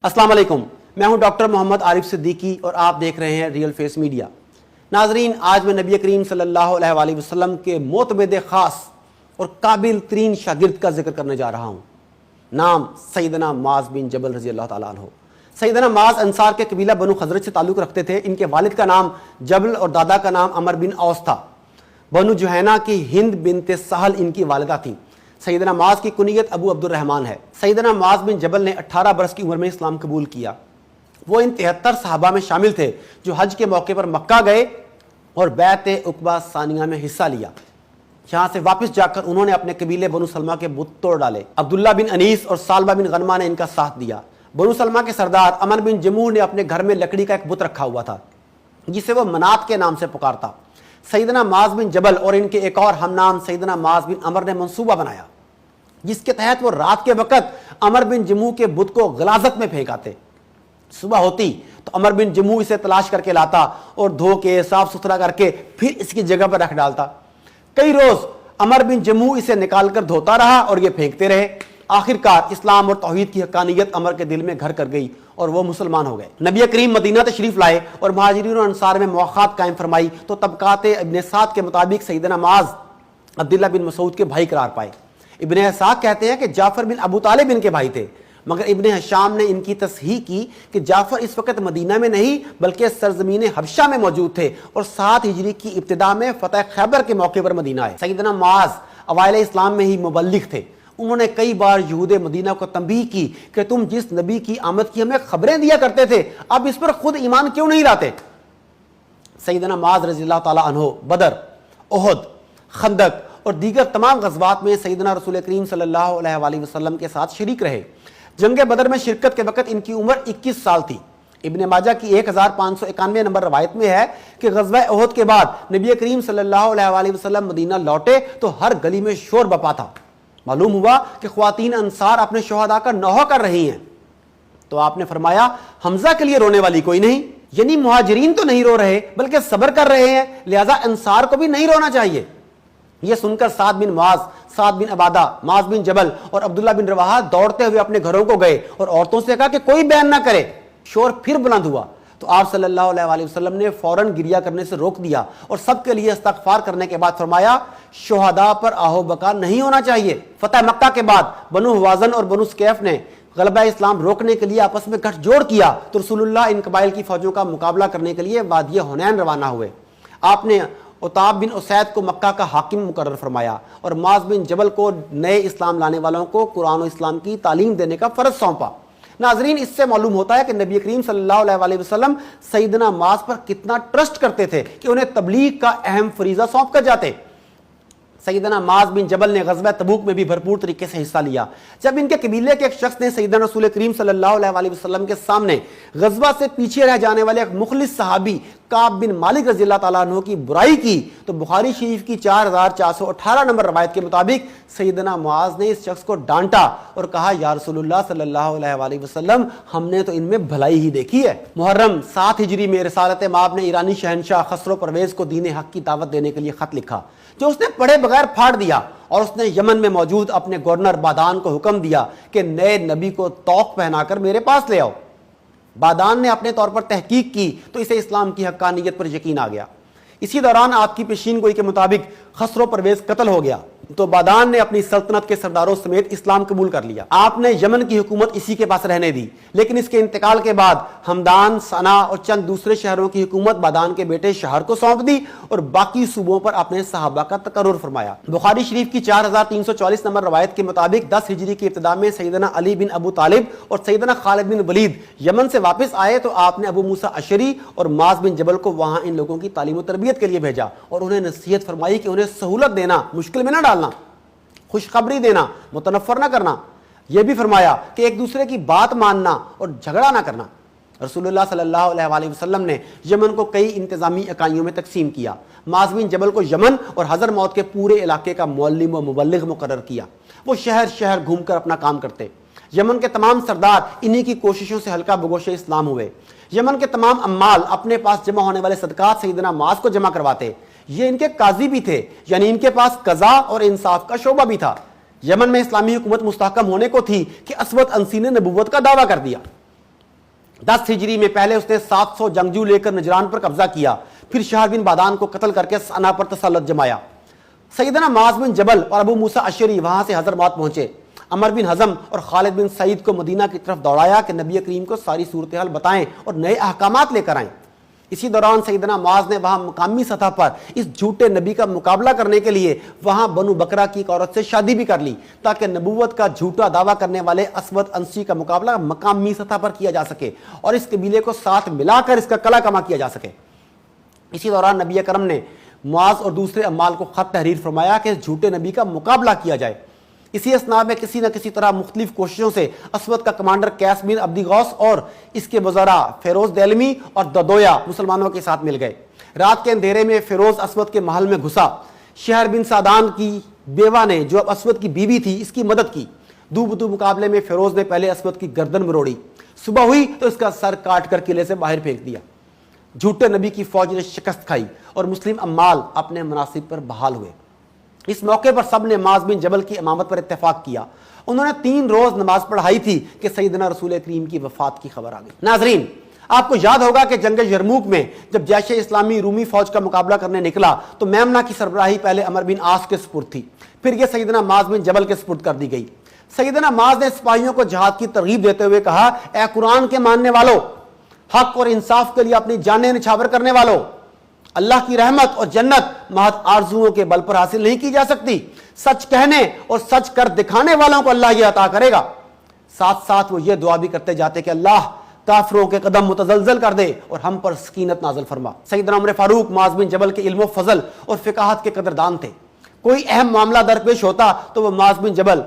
السلام علیکم، میں ہوں ڈاکٹر محمد عارف صدیقی اور آپ دیکھ رہے ہیں ریئل فیس میڈیا۔ ناظرین، آج میں نبی کریم صلی اللہ علیہ وآلہ وسلم کے معتمد خاص اور قابل ترین شاگرد کا ذکر کرنے جا رہا ہوں۔ نام سیدنا معاذ بن جبل رضی اللہ تعالیٰ عنہ۔ سیدنا معاذ انصار کے قبیلہ بنو خزرج سے تعلق رکھتے تھے۔ ان کے والد کا نام جبل اور دادا کا نام عمر بن اوس تھا۔ بنو جوہینہ کی ہند بنت سہل ان کی والدہ تھیں۔ سیدنا معاذ کی کنیت ابو عبد الرحمن ہے۔ سیدنا معاذ بن جبل نے 18 برس کی عمر میں اسلام قبول کیا۔ وہ ان 73 صحابہ میں شامل تھے جو حج کے موقع پر مکہ گئے اور بیعت عقبہ ثانیہ میں حصہ لیا۔ یہاں سے واپس جا کر انہوں نے اپنے قبیلے بنو سلمہ کے بت توڑ ڈالے۔ عبداللہ بن انیس اور سالبہ بن غنمہ نے ان کا ساتھ دیا۔ بنو سلمہ کے سردار عمر بن جموح نے اپنے گھر میں لکڑی کا ایک بت رکھا ہوا تھا جسے وہ منات کے نام سے پکارتا۔ سیدنا معاذ بن جبل اور ان کے ایک اور ہم نام سیدنا معاذ بن عمر نے منصوبہ بنایا جس کے تحت وہ رات کے وقت عمر بن جموح کے بت کو غلاظت میں پھینک آتے۔ صبح ہوتی تو عمر بن جموح اسے تلاش کر کے لاتا اور دھو کے صاف ستھرا کر کے پھر اس کی جگہ پر رکھ ڈالتا۔ کئی روز عمر بن جموح اسے نکال کر دھوتا رہا اور یہ پھینکتے رہے۔ آخرکار اسلام اور توحید کی حقانیت عمر کے دل میں گھر کر گئی اور وہ مسلمان ہو گئے۔ نبی کریم مدینہ تشریف لائے اور مہاجرین اور انصار میں مواخات قائم فرمائی تو طبقات ابن سعد کے مطابق سیدنا معاذ عبداللہ بن مسعود کے بھائی قرار پائے۔ ابن اسحاق کہتے ہیں کہ جعفر بن ابو طالب ان کے بھائی تھے، مگر ابن ہشام نے ان کی تصحیح کی کہ جعفر اس وقت مدینہ میں نہیں بلکہ سرزمین حبشہ میں موجود تھے اور 7 ہجری کی ابتدا میں فتح خیبر کے موقع پر مدینہ آئے۔ سیدنا معاذ اوائل اسلام میں ہی مبلغ تھے۔ انہوں نے کئی بار یہود مدینہ کو تنبیہ کی کہ تم جس نبی کی آمد کی ہمیں خبریں دیا کرتے تھے اب اس پر خود ایمان کیوں نہیں لاتے۔ سیدنا معاذ رضی اللہ تعالیٰ عنہ بدر، احد، خندق اور دیگر تمام غزوات میں سیدنا رسول کریم صلی اللہ علیہ وآلہ وسلم کے ساتھ شریک رہے۔ جنگ بدر میں شرکت کے وقت ان کی عمر 21 سال تھی۔ ابن ماجہ کی 1591 نمبر روایت میں ہے کہ غزوہ احد کے بعد نبی کریم صلی اللہ علیہ وآلہ وسلم مدینہ لوٹے تو ہر گلی میں شور بپا تھا۔ معلوم ہوا کہ خواتین انصار اپنے شہداء کا نوحہ کر رہی ہیں تو آپ نے فرمایا حمزہ کے لیے رونے والی کوئی نہیں، یعنی مہاجرین تو نہیں رو رہے بلکہ صبر کر رہے ہیں، لہذا انصار کو بھی نہیں رونا چاہیے۔ یہ سن کر سعد بن معاذ، سعد بن عبادہ، معاذ بن جبل اور عبداللہ بن رواحہ دوڑتے ہوئے اپنے گھروں کو گئے اور عورتوں سے کہا کہ کوئی بیان نہ کرے۔ شور پھر بلند ہوا تو آپ صلی اللہ علیہ وآلہ وسلم نے فوراً گریہ کرنے سے روک دیا اور سب کے لیے استغفار کرنے کے بعد فرمایا شہداء پر آہو بکا نہیں ہونا چاہیے۔ فتح مکہ کے بعد بنو حوازن اور بنو سکیف نے غلبہ اسلام روکنے کے لیے آپس میں گٹھ جوڑ کیا تو رسول اللہ ان قبائل کی فوجوں کا مقابلہ کرنے کے لیے وادی حنین روانہ ہوئے۔ آپ نے عتاب بن اسید کو مکہ کا حاکم مقرر فرمایا اور معاذ بن جبل کو نئے اسلام لانے والوں کو قرآن و اسلام کی تعلیم دینے کا فرض سونپا۔ ناظرین، اس سے معلوم ہوتا ہے کہ نبی کریم صلی اللہ علیہ وآلہ وسلم سیدنا معاذ پر کتنا ٹرسٹ کرتے تھے کہ انہیں تبلیغ کا اہم فریضہ سونپ کر جاتے۔ سیدنا معاذ بن جبل نے غزوہ تبوک میں بھی بھرپور طریقے سے حصہ لیا۔ جب ان کے قبیلے کے ایک شخص نے سیدنا رسول کریم صلی اللہ علیہ وآلہ وسلم کے سامنے غزوہ سے پیچھے رہ جانے والے ایک مخلص صحابی کعب بن مالک رضی اللہ تعالیٰ عنہ کی برائی کی تو بخاری شریف کی 4418 نمبر روایت کے مطابق سیدنا معاذ نے اس شخص کو ڈانٹا اور کہا یا رسول اللہ صلی اللہ علیہ وآلہ وسلم ہم نے تو ان میں بھلائی ہی دیکھی ہے۔ محرم 7 ہجری میں رسالت مآب نے ایرانی شہنشاہ خسرو پرویز کو دین حق کی دعوت دینے کے لیے خط لکھا جو اس نے پڑھے بغیر پھاڑ دیا اور اس نے یمن میں موجود اپنے گورنر بادان کو حکم دیا کہ نئے نبی کو طوق پہنا کر میرے پاس لے آؤ۔ بادان نے اپنے طور پر تحقیق کی تو اسے اسلام کی حقانیت پر یقین آ گیا۔ اسی دوران آپ کی پیشین گوئی کے مطابق خسرو پرویز قتل ہو گیا تو بادان نے اپنی سلطنت کے سرداروں سمیت اسلام قبول کر لیا۔ آپ نے یمن کی حکومت اسی کے پاس رہنے دی، لیکن اس کے انتقال کے بعد ہمدان، صنعا اور چند دوسرے شہروں کی حکومت بادان کے بیٹے شہر کو سونپ دی اور باقی صوبوں پر اپنے صحابہ کا تقرر فرمایا۔ بخاری شریف کی 4340 نمبر روایت کے مطابق 10 ہجری کی ابتدا میں سیدنا علی بن ابو طالب اور سیدنا خالد بن ولید یمن سے واپس آئے تو آپ نے ابو موسیٰ اشعری اور معاذ بن جبل کو وہاں ان لوگوں کی تعلیم و تربیت کے لیے بھیجا اور انہیں نصیحت فرمائی کہ انہیں سہولت دینا، مشکل میں نہ ڈالنا، خوشخبری دینا، متنفر نہ کرنا۔ یہ بھی فرمایا کہ ایک دوسرے کی بات ماننا اور جھگڑا نہ کرنا۔ رسول اللہ صلی اللہ علیہ وآلہ وسلم نے یمن کو کئی انتظامی اکائیوں میں تقسیم کیا۔ معاذ بن جبل کو یمن اور حضرموت کے پورے علاقے کا معلم و مبلغ مقرر کیا۔ وہ شہر شہر گھوم کر اپنا کام کرتے۔ یمن کے تمام سردار انہی کی کوششوں سے ہلکا بگوش اسلام ہوئے۔ یمن کے تمام عمال اپنے پاس جمع ہونے والے صدقات سیدنا معاذ کو جمع کرواتے۔ یہ ان کے قاضی بھی تھے، یعنی ان کے پاس قضاء اور انصاف کا شعبہ بھی تھا۔ یمن میں اسلامی حکومت مستحکم ہونے کو تھی کہ اسود انسی نے نبوت کا دعویٰ کر دیا۔ 10 ہجری میں پہلے اس نے 700 جنگجو لے کر نجران پر قبضہ کیا، پھر شہر بن بادان کو قتل کر کے صنعا پر تسلط جمایا۔ سیدنا معاذ بن جبل اور ابو موسیٰ اشعری وہاں سے حضرموت پہنچے۔ عمر بن حزم اور خالد بن سعید کو مدینہ کی طرف دوڑایا کہ نبی کریم کو ساری صورتحال بتائیں اور نئے احکامات لے کر آئیں۔ اسی دوران سیدنا معاذ نے وہاں مقامی سطح پر اس جھوٹے نبی کا مقابلہ کرنے کے لیے وہاں بنو بکرا کی ایک عورت سے شادی بھی کر لی، تاکہ نبوت کا جھوٹا دعویٰ کرنے والے اسود انسی کا مقابلہ مقامی سطح پر کیا جا سکے اور اس قبیلے کو ساتھ ملا کر اس کا کلا کما کیا جا سکے۔ اسی دوران نبی اکرم نے معاذ اور دوسرے عمال کو خط تحریر فرمایا کہ اس جھوٹے نبی کا مقابلہ کیا جائے۔ اسی اثناء میں کسی نہ کسی طرح مختلف کوششوں سے اسود کا کمانڈر قیس بن عبد غوث اور اس کے وزراء فیروز دیلمی اور ددویا مسلمانوں کے ساتھ مل گئے۔ رات کے اندھیرے میں فیروز اسود کے محل میں گھسا۔ شہر بن سعدان کی بیوہ نے، جو اب اسود کی بیوی تھی، اس کی مدد کی۔ دو بدو مقابلے میں فیروز نے پہلے اسود کی گردن مروڑی، صبح ہوئی تو اس کا سر کاٹ کر قلعے سے باہر پھینک دیا۔ جھوٹے نبی کی فوج نے شکست کھائی اور مسلم عمال اپنے مناصب پر بحال ہوئے۔ اس موقع پر سب نے معاذ بن جبل کی امامت پر اتفاق کیا۔ انہوں نے 3 روز نماز پڑھائی تھی کہ سیدنا رسول کریم کی وفات کی خبر آ گئی۔ ناظرین، آپ کو یاد ہوگا کہ جنگ یرموک میں جب جیش اسلامی رومی فوج کا مقابلہ کرنے نکلا تو میمنہ کی سربراہی پہلے عمر بن عاص کے سپرد تھی، پھر یہ سیدنا معاذ بن جبل کے سپرد کر دی گئی۔ سیدنا معاذ نے سپاہیوں کو جہاد کی ترغیب دیتے ہوئے کہا، اے قرآن کے ماننے والو، حق اور انصاف کے لیے اپنی جانیں نچھاور کرنے والو، اللہ کی رحمت اور جنت محض آرزوؤں کے بل پر حاصل نہیں کی جا سکتی، سچ کہنے اور سچ کر دکھانے والوں کو اللہ یہ عطا کرے گا۔ ساتھ ساتھ وہ یہ دعا بھی کرتے جاتے کہ اللہ کافروں کے قدم متزلزل کر دے اور ہم پر سکینت نازل فرما۔ سیدنا عمر فاروق معاذ بن جبل کے علم و فضل اور فقاہت کے قدردان تھے۔ کوئی اہم معاملہ درپیش ہوتا تو وہ معاذ بن جبل،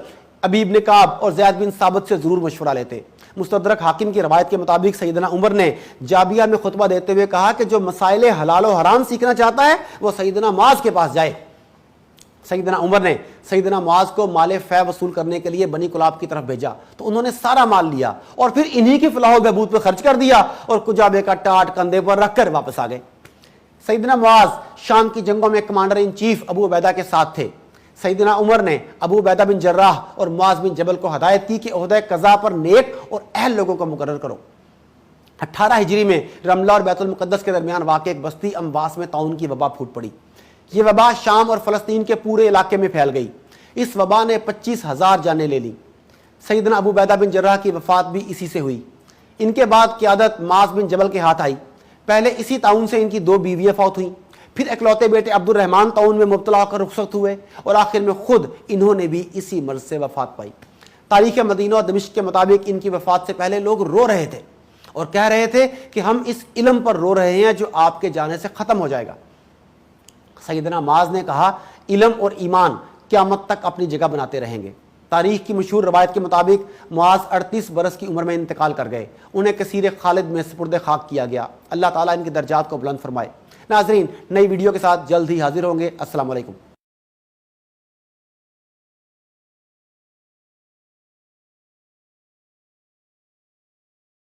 ابی بن کعب اور زید بن ثابت سے ضرور مشورہ لیتے۔ مستدرک حاکم کی روایت کے مطابق سیدنا عمر نے جابیہ میں خطبہ دیتے ہوئے کہا کہ جو مسائل حلال و حرام سیکھنا چاہتا ہے وہ سیدنا معاذ کے پاس جائے۔ سیدنا عمر نے سیدنا معاذ کو مال فے وصول کرنے کے لیے بنی کلاب کی طرف بھیجا تو انہوں نے سارا مال لیا اور پھر انہی کی فلاح و بہبود پہ خرچ کر دیا اور کجابے کا ٹاٹ کندھے پر رکھ کر واپس آ گئے۔ سیدنا معاذ شام کی جنگوں میں کمانڈر ان چیف ابو عبیدہ کے ساتھ تھے۔ سیدنا عمر نے ابو عبیدہ بن جراح اور معاذ بن جبل کو ہدایت کی کہ عہدہ قضاء پر نیک اور اہل لوگوں کو مقرر کرو۔ 18 ہجری میں رملہ اور بیت المقدس کے درمیان واقع ایک بستی امواس میں طاعون کی وبا پھوٹ پڑی۔ یہ وبا شام اور فلسطین کے پورے علاقے میں پھیل گئی۔ اس وبا نے 25,000 جانیں لے لی۔ سیدنا ابو عبیدہ بن جراح کی وفات بھی اسی سے ہوئی۔ ان کے بعد قیادت معاذ بن جبل کے ہاتھ آئی۔ پہلے اسی طاعون سے ان کی 2 بیویاں فوت ہوئیں، پھر اکلوتے بیٹے عبد الرحمن طاعون میں مبتلا ہو کر رخصت ہوئے اور آخر میں خود انہوں نے بھی اسی مرض سے وفات پائی۔ تاریخ مدینہ اور دمشق کے مطابق ان کی وفات سے پہلے لوگ رو رہے تھے اور کہہ رہے تھے کہ ہم اس علم پر رو رہے ہیں جو آپ کے جانے سے ختم ہو جائے گا۔ سیدنا معاذ نے کہا، علم اور ایمان قیامت تک اپنی جگہ بناتے رہیں گے۔ تاریخ کی مشہور روایت کے مطابق معاذ 38 برس کی عمر میں انتقال کر گئے۔ انہیں کثیر خالد میں سپرد خاک کیا گیا۔ اللہ تعالیٰ ان کے درجات کو بلند فرمائے۔ ناظرین، نئی ویڈیو کے ساتھ جلد ہی حاضر ہوں گے۔ السلام علیکم۔